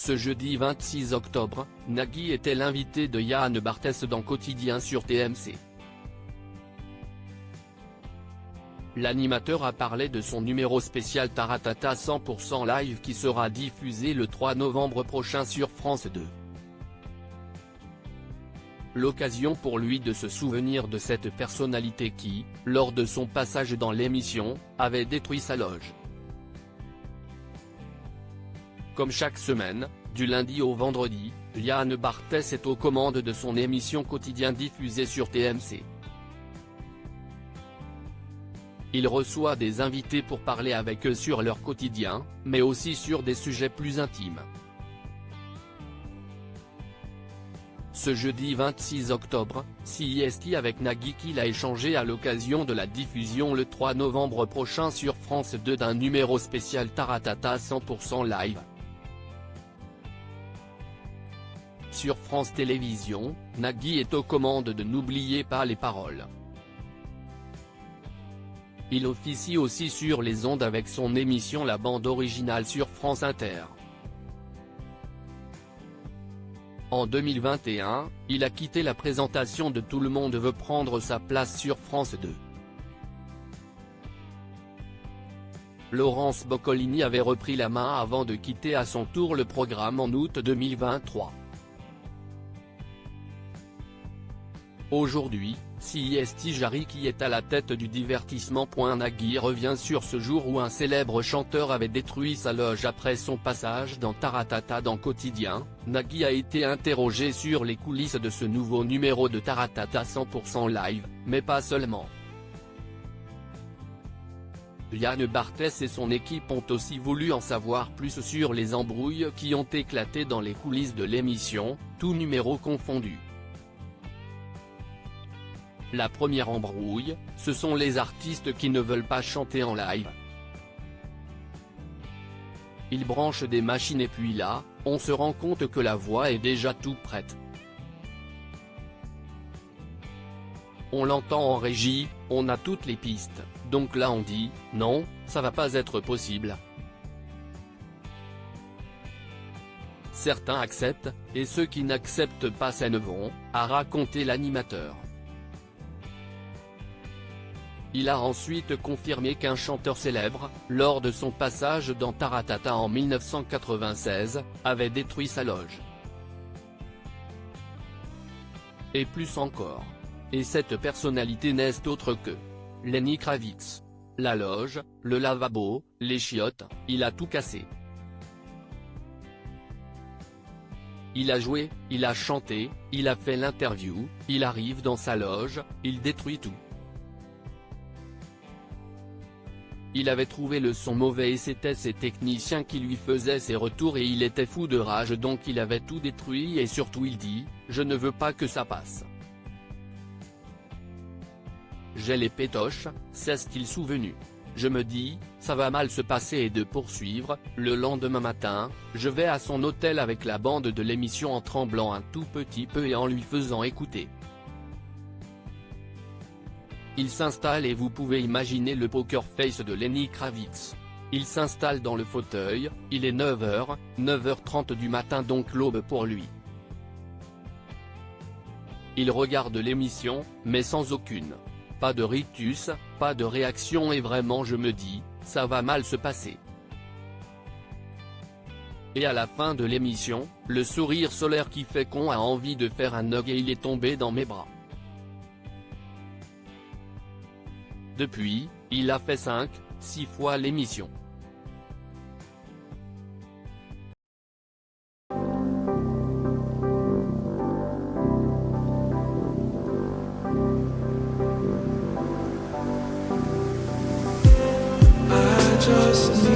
Ce jeudi 26 octobre, Nagui était l'invité de Yann Barthès dans Quotidien sur TMC. L'animateur a parlé de son numéro spécial Taratata 100% live qui sera diffusé le 3 novembre prochain sur France 2. L'occasion pour lui de se souvenir de cette personnalité qui, lors de son passage dans l'émission, avait détruit sa loge. Comme chaque semaine, du lundi au vendredi, Yann Barthès est aux commandes de son émission Quotidien diffusée sur TMC. Il reçoit des invités pour parler avec eux sur leur quotidien, mais aussi sur des sujets plus intimes. Ce jeudi 26 octobre, CIST avec Nagui qu'il a échangé à l'occasion de la diffusion le 3 novembre prochain sur France 2 d'un numéro spécial Taratata 100% live. Sur France Télévisions, Nagui est aux commandes de N'oubliez pas les paroles. Il officie aussi sur les ondes avec son émission La Bande Originale sur France Inter. En 2021, il a quitté la présentation de Tout le monde veut prendre sa place sur France 2. Laurence Boccolini avait repris la main avant de quitter à son tour le programme en août 2023. Aujourd'hui, CIST Jarry qui est à la tête du divertissement. Nagui revient sur ce jour où un célèbre chanteur avait détruit sa loge après son passage dans Taratata dans Quotidien. Nagui a été interrogé sur les coulisses de ce nouveau numéro de Taratata 100% live, mais pas seulement. Yann Barthès et son équipe ont aussi voulu en savoir plus sur les embrouilles qui ont éclaté dans les coulisses de l'émission, tout numéro confondu. La première embrouille, ce sont les artistes qui ne veulent pas chanter en live. Ils branchent des machines et puis là, on se rend compte que la voix est déjà toute prête. On l'entend en régie, on a toutes les pistes, donc là on dit, non, ça va pas être possible. Certains acceptent, et ceux qui n'acceptent pas s'en vont, a raconté l'animateur. Il a ensuite confirmé qu'un chanteur célèbre, lors de son passage dans Taratata en 1996, avait détruit sa loge. Et plus encore. Et cette personnalité n'est autre que Lenny Kravitz. La loge, le lavabo, les chiottes, il a tout cassé. Il a joué, il a chanté, il a fait l'interview, il arrive dans sa loge, il détruit tout. Il avait trouvé le son mauvais et c'était ses techniciens qui lui faisaient ses retours et il était fou de rage donc il avait tout détruit et surtout il dit, je ne veux pas que ça passe. J'ai les pétoches, c'est ce qu'il souvenu. Je me dis, ça va mal se passer et de poursuivre, le lendemain matin, je vais à son hôtel avec la bande de l'émission en tremblant un tout petit peu et en lui faisant écouter. Il s'installe et vous pouvez imaginer le poker face de Lenny Kravitz. Il s'installe dans le fauteuil, il est 9h, 9h30 du matin donc l'aube pour lui. Il regarde l'émission, mais sans aucune. Pas de rictus, pas de réaction et vraiment je me dis, ça va mal se passer. Et à la fin de l'émission, le sourire solaire qui fait qu'on a envie de faire un hug et il est tombé dans mes bras. Depuis, il a fait 5, 6 fois l'émission. I just need